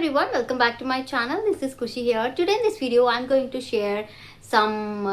everyone, welcome back to my channel. This is Kushi here. Today in this video I'm going to share some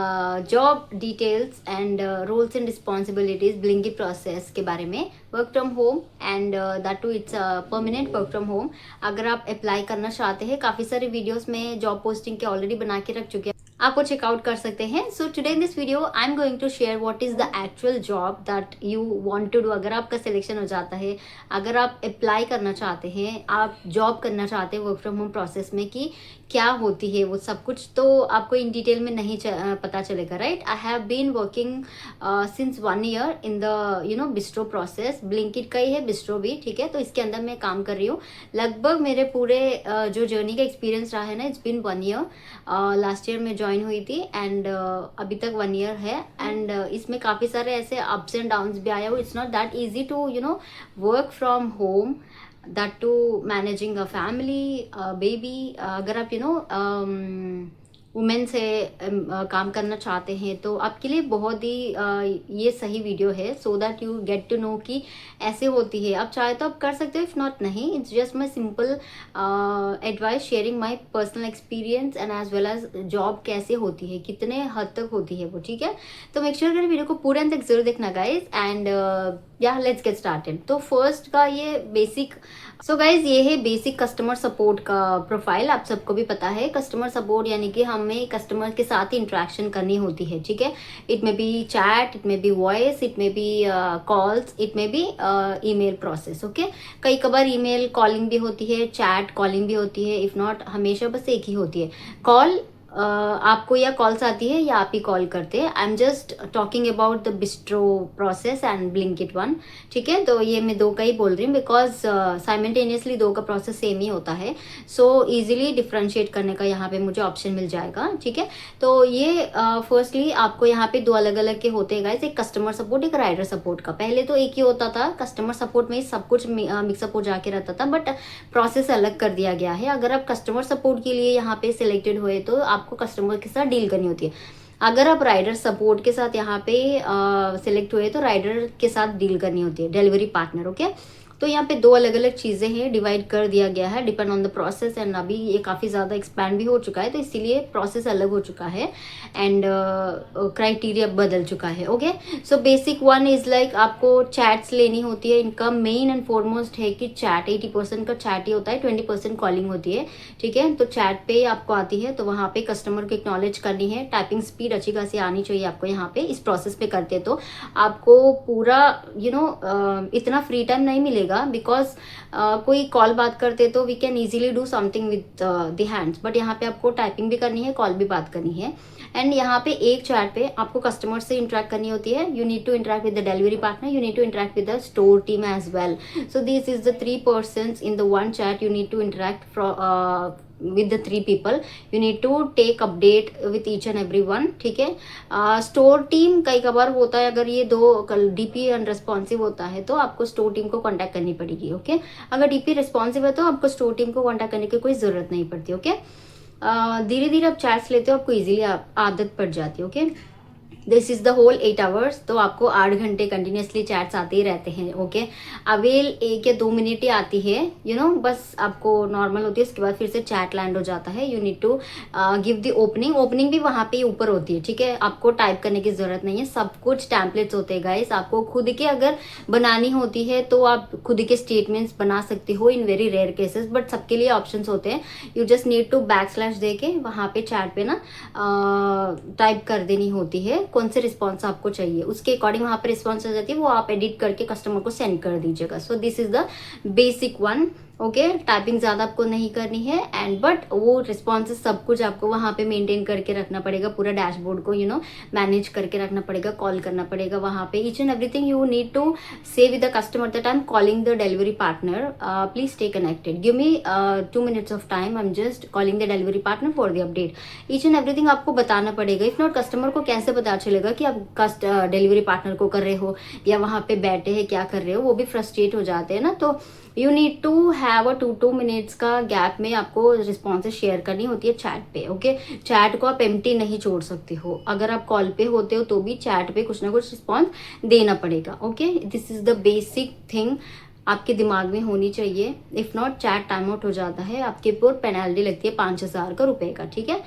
job details and roles and responsibilities Blinkit process के बारे में. Work from home and that too it's permanent work from home. अगर आप apply करना चाहते हैं, काफ़ी सारे वीडियोस में जॉब पोस्टिंग के ऑलरेडी बना के रख चुके हैं, आपको चेकआउट कर सकते हैं. So today in this video I am going to share what is the actual job that you want to do. अगर आपका सिलेक्शन हो जाता है, अगर आप अप्लाई करना चाहते हैं, आप जॉब करना चाहते हैं वर्क फ्रॉम होम प्रोसेस में, कि क्या होती है वो सब कुछ, तो आपको इन डिटेल में नहीं पता चलेगा, right. I have been working since 1 year in the Bistro process. Blinkit का ही है बिस्ट्रो भी, ठीक है. तो इसके अंदर मैं काम कर रही हूँ. लगभग मेरे पूरे जो जर्नी का एक्सपीरियंस रहा है ना, it's been 1 year. Last year में ज्वाइन हुई थी एंड अभी तक 1 ईयर है. एंड इसमें काफ़ी सारे ऐसे अप्स एंड डाउन्स भी आया हो. It's not that easy to work from home, that to managing a family, a baby. अगर आप वुमेन से काम करना चाहते हैं तो आपके लिए बहुत ही ये सही वीडियो है, so that you get to know कि ऐसे होती है. आप चाहे तो आप कर सकते हो, इफ नॉट नहीं. It's just my simple advice, sharing my personal experience and as well as job कैसे होती है, कितने हद तक होती है वो, ठीक है. तो मेक श्योर करें वीडियो को पूरे अंत तक जरूर देखना guys. And let's get started. तो फर्स्ट का ये बेसिक, सो गाइज ये है बेसिक कस्टमर सपोर्ट का प्रोफाइल. आप सबको भी पता है कस्टमर सपोर्ट यानी कि हमें कस्टमर के साथ ही इंटरेक्शन करनी होती है, ठीक है. It may be chat, it may be voice, it may be calls, it may be email process, okay. कई कबार ईमेल कॉलिंग भी होती है, चैट कॉलिंग भी होती है. इफ नॉट हमेशा बस एक ही होती है. कॉल आपको या कॉल्स आती है या आप ही कॉल करते हैं. आई am just talking about the Bistro process and Blinkit one, ठीक है. तो ये मैं दो का ही बोल रही हूँ बिकॉज साइमल्टेनियसली दो का प्रोसेस सेम ही होता है. सो इजीली डिफ्रेंशिएट करने का यहाँ पे मुझे ऑप्शन मिल जाएगा, ठीक है. तो ये फर्स्टली आपको यहाँ पे दो अलग अलग के होते हैं गाइस, एक कस्टमर सपोर्ट, एक राइडर सपोर्ट का. पहले तो एक ही होता था. कस्टमर सपोर्ट में ही सब कुछ मिक्सअप हो जाके रहता था, बट प्रोसेस अलग कर दिया गया है. अगर आप कस्टमर सपोर्ट के लिए यहाँ पे सिलेक्टेड हुए तो आपको कस्टमर के साथ डील करनी होती है. अगर आप राइडर सपोर्ट के साथ यहाँ पे सिलेक्ट हुए तो राइडर के साथ डील करनी होती है, डिलीवरी पार्टनर, ओके. तो यहाँ पे दो अलग अलग चीज़ें हैं, डिवाइड कर दिया गया है depend on the process. And अभी ये काफ़ी ज़्यादा एक्सपैंड भी हो चुका है, तो इसीलिए प्रोसेस अलग हो चुका है एंड क्राइटेरिया बदल चुका है, okay. So basic one is like आपको चैट्स लेनी होती है. इनका मेन एंड फॉरमोस्ट है कि चैट 80% का चैट ही होता है, 20% कॉलिंग होती है, ठीक है. तो चैट पे आपको आती है तो वहाँ पे कस्टमर को एक्नॉलेज करनी है. टाइपिंग स्पीड अच्छी खासी आनी चाहिए आपको यहाँ पे. इस प्रोसेस पे करते तो आपको पूरा इतना फ्री टाइम नहीं मिलेगा बिकॉज कोई कॉल बात करते तो we can easily do something with the hands, but यहाँ पे आपको टाइपिंग भी करनी है, कॉल भी बात करनी है. एंड यहाँ पे एक चैट पे आपको कस्टमर से इंटरेक्ट करनी होती है. You need to interact with the delivery partner, you need to interact with the store team as well. So this is the 3 persons in the one chat. You need to interact with the 3 people. You need to take update with each and every one, ठीक है. Store team कई कबार होता है, अगर ये दो DP unresponsive होता है तो आपको स्टोर टीम को कांटेक्ट करनी पड़ेगी, ओके. अगर डीपी रिस्पॉन्सिव है तो आपको स्टोर टीम को कांटेक्ट करने की कोई ज़रूरत नहीं पड़ती, ओके. धीरे धीरे आप चैट्स लेते हो, आपको इजीली आदत पड़ जाती है, okay. This is the whole 8 hours. तो आपको 8 घंटे कंटिन्यूसली चैट्स आते ही रहते हैं, ओके. अवेल 1 या 2 मिनट ही आती है, बस आपको नॉर्मल होती है. उसके बाद फिर से चैट लैंड हो जाता है. You need to give the opening. Opening भी वहाँ पे ऊपर होती है, ठीक है. आपको टाइप करने की जरूरत नहीं है, सब कुछ टैम्पलेट्स होते हैं गाइस. आपको खुद के अगर बनानी होती है तो आप खुद के स्टेटमेंट्स बना सकते हो in very rare cases, but सबके लिए ऑप्शन होते हैं. You just need to backslash दे के वहाँ पे चैट पे ना टाइप कर देनी होती है कौन से रिस्पॉन्स आपको चाहिए, उसके अकॉर्डिंग वहाँ पे रिस्पॉन्स आ जाती है. वो आप एडिट करके कस्टमर को सेंड कर दीजिएगा. सो this is the basic one, okay. Typing ज़्यादा आपको नहीं करनी है एंड बट वो रिस्पॉन्सेस सब कुछ आपको वहाँ पे मेंटेन करके रखना पड़ेगा. पूरा डैशबोर्ड को मैनेज करके रखना पड़ेगा, कॉल करना पड़ेगा वहाँ पे. Each and everything you need to say with the customer that I am calling the delivery partner, please stay connected, give me 2 minutes of time, I am just calling the delivery partner for the update. Each and everything आपको बताना पड़ेगा. If not customer को कैसे पता चलेगा कि आप delivery partner को कर रहे हो या वहाँ पे बैठे हैं क्या कर रहे हो. वो भी फ्रस्ट्रेट हो जाते हैं ना. तो you need to have a 2 minutes का गैप में आपको रिस्पॉन्सेज शेयर करनी होती है चैट पे, ओके. चैट को आप एम्प्टी नहीं छोड़ सकते हो. अगर आप कॉल पे होते हो तो भी चैट पे कुछ ना कुछ रिस्पॉन्स देना पड़ेगा, okay. This is the basic thing आपके दिमाग में होनी चाहिए। If not chat time out हो जाता है, आपके ऊपर पेनल्टी लगती है 5,000 का रुपए का, ठीक है।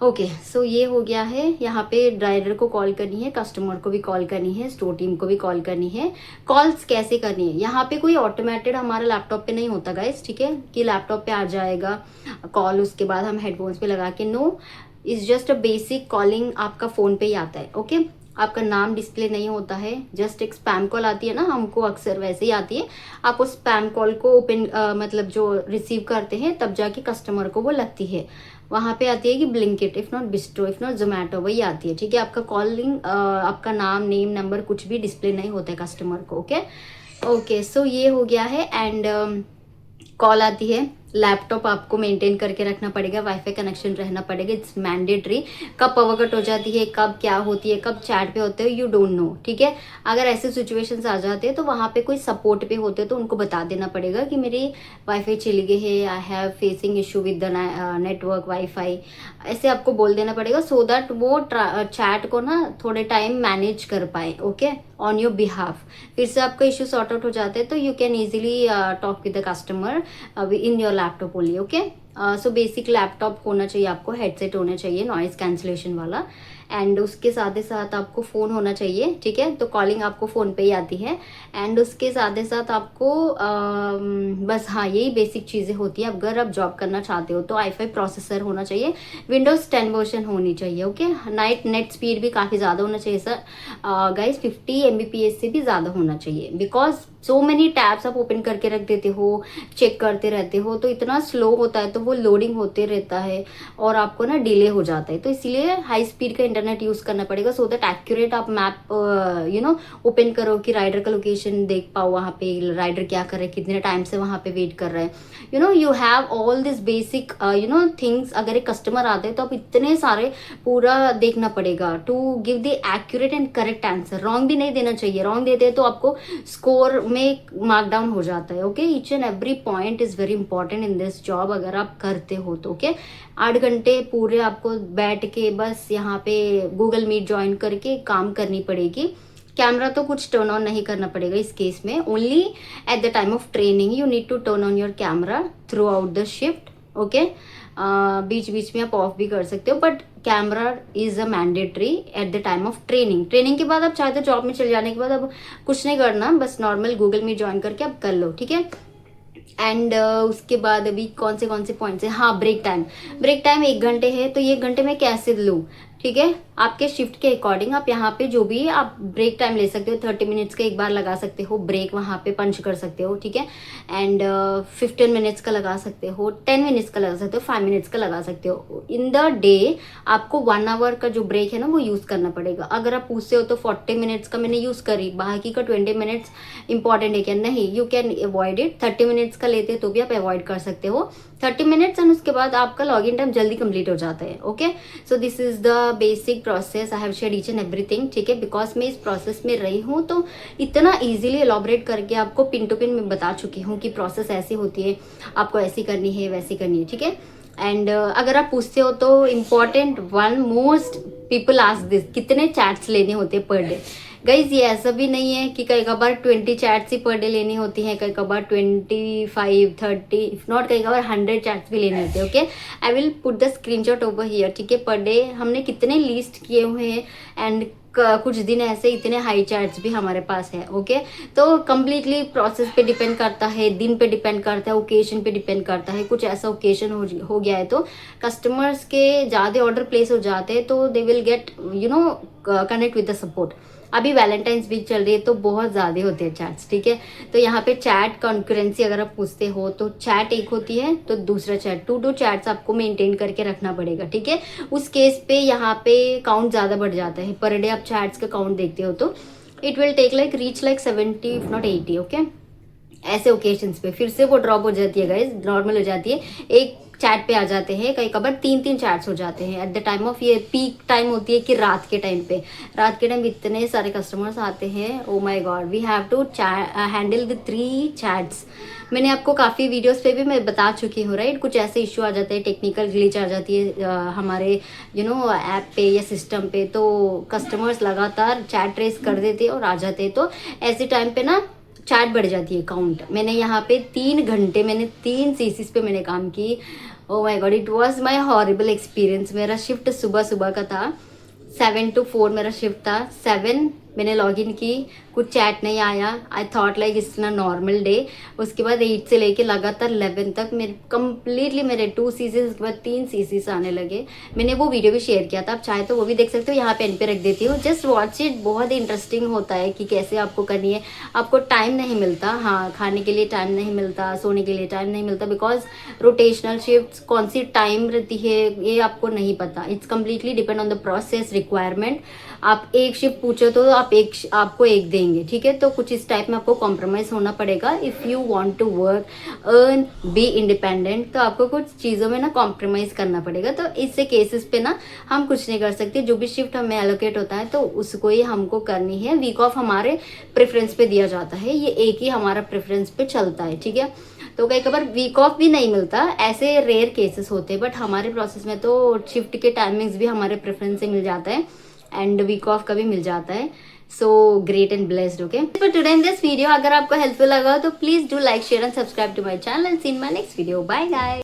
ओके, सो ये हो गया है। यहाँ पे ड्राइवर को कॉल करनी है, कस्टमर को भी कॉल करनी है, स्टोर टीम को भी कॉल करनी है। कॉल्स कैसे करनी है, यहाँ पे कोई ऑटोमेटेड हमारे लैपटॉप पे नहीं होता गाइस, ठीक है, कि लैपटॉप पे आ जाएगा कॉल, उसके बाद हम हेडफोन्स पे लगा के, no, is just a basic calling, आपका फ़ोन पे ही आता है। ओके, आपका नाम डिस्प्ले नहीं होता है, जस्ट एक स्पैम कॉल आती है ना, हमको अक्सर वैसे ही आती है। आप उस स्पैम कॉल को ओपन मतलब जो रिसीव करते हैं तब जाके कस्टमर को वो लगती है। वहाँ पे आती है कि Blinkit, if not bistro, if not Zomato, वही आती है, ठीक है। आपका कॉलिंग आपका नाम, नेम, नंबर कुछ भी डिस्प्ले नहीं होता है कस्टमर को। ओके ओके, सो ये हो गया है। एंड कॉल आती है, लैपटॉप आपको मेंटेन करके रखना पड़ेगा, वाईफाई कनेक्शन रहना पड़ेगा, इट्स मैंडेटरी। कब पावर कट हो जाती है, कब क्या होती है, कब चैट पे होते हो, यू डोंट नो, ठीक है। अगर ऐसे सिचुएशंस आ जाते हैं तो वहाँ पे कोई सपोर्ट पे होते तो उनको बता देना पड़ेगा कि मेरी वाईफाई चली गई है, I have facing issue with the network wifi, ऐसे आपको बोल देना पड़ेगा, सो दैट वो चैट को ना थोड़े टाइम मैनेज कर पाए, ओके, ऑन योर बिहाफ। फिर से आपका इशू सॉर्ट आउट हो जाते हैं तो you can easily talk with the customer in your laptop only. Okay, so basic laptop होना चाहिए आपको, हेडसेट होना चाहिए नॉइज कैंसिलेशन वाला, एंड उसके साथ ही साथ आपको फ़ोन होना चाहिए, ठीक है। तो कॉलिंग आपको फ़ोन पे ही आती है। एंड उसके साथ ही साथ आपको बस हाँ, यही बेसिक चीज़ें होती है। अगर आप जॉब करना चाहते हो तो i5 प्रोसेसर होना चाहिए, विंडोज़ 10 वर्जन होनी चाहिए। ओके, नेट स्पीड भी काफ़ी ज़्यादा होना चाहिए सर गाइस, 50 Mbps से भी ज़्यादा होना चाहिए, बिकॉज सो मेनी टैब्स आप ओपन करके रख देते हो, चेक करते रहते हो, तो इतना स्लो होता है, तो वो लोडिंग होते रहता है और आपको ना डिले हो जाता है। तो इसलिए हाई स्पीड का इंटरनेट यूज़ करना पड़ेगा, सो दैट एक्यूरेट आप मैप ओपन करो कि राइडर का लोकेशन देख पाओ, वहाँ पे राइडर क्या कर रहे हैं, कितने टाइम से वहाँ पे वेट कर रहे हैं, you have all this basic things. अगर एक कस्टमर आते हैं तो आप इतने सारे पूरा देखना पड़ेगा to give the accurate and correct answer. Wrong भी नहीं देना चाहिए, रॉन्ग देते हैं तो आपको स्कोर में मार्क डाउन हो जाता है। Okay, each and every point is very important in this job, अगर आप करते हो तो। ओके, 8 घंटे पूरे आपको बैठ के बस यहाँ पे गूगल मीट ज्वाइन करके काम करनी पड़ेगी। कैमरा तो कुछ टर्न ऑन नहीं करना पड़ेगा इस केस में, only at the time of training you need to turn on your camera throughout the shift. Okay, बीच बीच में आप ऑफ भी कर सकते हो, but camera is a mandatory at the time of training. Training के बाद आप चाहे तो जॉब में चले जाने के बाद अब कुछ नहीं करना, बस नॉर्मल गूगल मीट ज्वाइन करके आप कर लो, ठीक है। एंड उसके बाद अभी कौन से पॉइंट्स है, हाँ, ब्रेक टाइम। ब्रेक टाइम 1 घंटे है, तो ये 1 घंटे में कैसे लूँ, ठीक है। आपके शिफ्ट के अकॉर्डिंग आप यहाँ पे जो भी आप ब्रेक टाइम ले सकते हो, 30 मिनट्स का एक बार लगा सकते हो ब्रेक, वहाँ पे पंच कर सकते हो, ठीक है। एंड 15 मिनट्स का लगा सकते हो, 10 मिनट्स का लगा सकते हो, 5 मिनट्स का लगा सकते हो। इन द डे आपको 1 आवर का जो ब्रेक है ना वो यूज़ करना पड़ेगा। अगर आप पूछते हो तो 40 मिनट्स का मैंने यूज़ करी, बाकी का 20 मिनट्स इंपॉर्टेंट है क्या, नहीं, you can avoid it. 30 minutes का लेते तो भी आप अवॉइड कर सकते हो 30 मिनट्स, एंड उसके बाद आपका लॉग इन टाइम जल्दी कंप्लीट हो जाता है। Okay, so this is the basic process, I have share each and everything, ठीक है। बिकॉज मैं इस प्रोसेस में रही हूँ तो इतना ईजिली एलॉबरेट करके आपको पिन टू पिन में बता चुकी हूँ कि प्रोसेस ऐसी होती है, आपको ऐसी करनी है, वैसी करनी है, ठीक है। एंड अगर आप पूछते हो तो important one, most people ask this, कितने चैट्स लेने होते हैं पर डे। गाइज ये ऐसा भी नहीं है कि कई कबार 20 चैट्स ही पर डे लेनी होती हैं, कई कबार 25, 30, इफ नॉट कई कबार 100 चैट्स भी लेने होते हैं। Okay, I will put the screenshot over here, ठीक है। पर डे हमने कितने लिस्ट किए हुए हैं, एंड कुछ दिन ऐसे इतने हाई चैट्स भी हमारे पास है। ओके, तो कम्प्लीटली प्रोसेस पे डिपेंड करता है, दिन पे डिपेंड करता है, ओकेजन पे डिपेंड करता है। कुछ ऐसा ओकेजन हो गया है तो कस्टमर्स के ज़्यादा ऑर्डर प्लेस हो जाते हैं तो they will get connect with the support. अभी वैलेंटाइंस वीक चल रही है तो बहुत ज़्यादा होते हैं चैट्स, ठीक है। तो यहाँ पे चैट कॉन्करेंसी अगर आप पूछते हो तो चैट एक होती है तो दूसरा चैट, 2 चैट्स आपको मेंटेन करके रखना पड़ेगा, ठीक है। उस केस पे यहाँ पे काउंट ज़्यादा बढ़ जाता है, पर डे आप चैट्स का काउंट देखते हो तो it will take reach 70 if not 80। Okay, ऐसे ओकेजन्स पे फिर से वो ड्रॉप हो जाती है गाइज, नॉर्मल हो जाती है, एक चैट पे आ जाते हैं, कई कबार 3 चैट्स हो जाते हैं एट द टाइम ऑफ, ये पीक टाइम होती है कि रात के टाइम पे, रात के टाइम इतने सारे कस्टमर्स आते हैं, oh my God, we have to handle the 3 chats. मैंने आपको काफ़ी वीडियोस पे भी मैं बता चुकी हूँ, राइट। कुछ ऐसे इश्यू आ जाते हैं, टेक्निकल ग्लिच आ जाती है हमारे ऐप पे या सिस्टम पे, तो कस्टमर्स लगातार चैट रेस कर देते हैं और आ जाते हैं। तो ऐसे टाइम पे ना चैट बढ़ जाती है काउंट। मैंने यहाँ पे 3 घंटे मैंने 3 सीसीस पे मैंने काम की। ओ my God, it was my horrible experience. मेरा शिफ्ट सुबह सुबह का था, 7 to 4 मेरा शिफ्ट था। 7 मैंने लॉग इन की, कुछ चैट नहीं आया। आई थॉट लाइक इट्स ना नॉर्मल डे। उसके बाद 8 से लेके लगातार 11 तक मेरे कंप्लीटली मेरे 2 सीसीज, उसके बाद 3 सीसीज आने लगे। मैंने वो वीडियो भी शेयर किया था, आप चाहे तो वो भी देख सकते हो, यहाँ पेन पे रख देती हूँ, जस्ट वॉच इट। बहुत ही इंटरेस्टिंग होता है कि कैसे आपको करनी है। आपको टाइम नहीं मिलता, हाँ, खाने के लिए टाइम नहीं मिलता, सोने के लिए टाइम नहीं मिलता, बिकॉज रोटेशनल शिफ्ट कौन सी टाइम रहती है ये आपको नहीं पता। It's completely depend on the process requirement. आप एक शिफ्ट पूछो तो आपको एक देंगे, ठीक है। तो कुछ इस टाइप में आपको कॉम्प्रोमाइज होना पड़ेगा if you want to work, earn, be independent. तो आपको कुछ चीज़ों में ना कॉम्प्रोमाइज करना पड़ेगा। तो इससे केसेस पे ना हम कुछ नहीं कर सकते। जो भी शिफ्ट हमें एलोकेट होता है तो उसको ही हमको करनी है। वीक ऑफ हमारे प्रेफरेंस पे दिया जाता है, ये एक ही हमारा प्रेफरेंस पे चलता है, ठीक है। तो कई कबार वीक ऑफ भी नहीं मिलता, ऐसे रेयर केसेस होते हैं, बट हमारे प्रोसेस में तो शिफ्ट के टाइमिंग्स भी हमारे प्रेफरेंस से मिल जाता है एंड वीक ऑफ का भी मिल जाता है। So great and blessed, okay. For today in this video, अगर आपको हेल्पफुल लगा तो please do like, share and subscribe to my channel and see in my next video. Bye guys.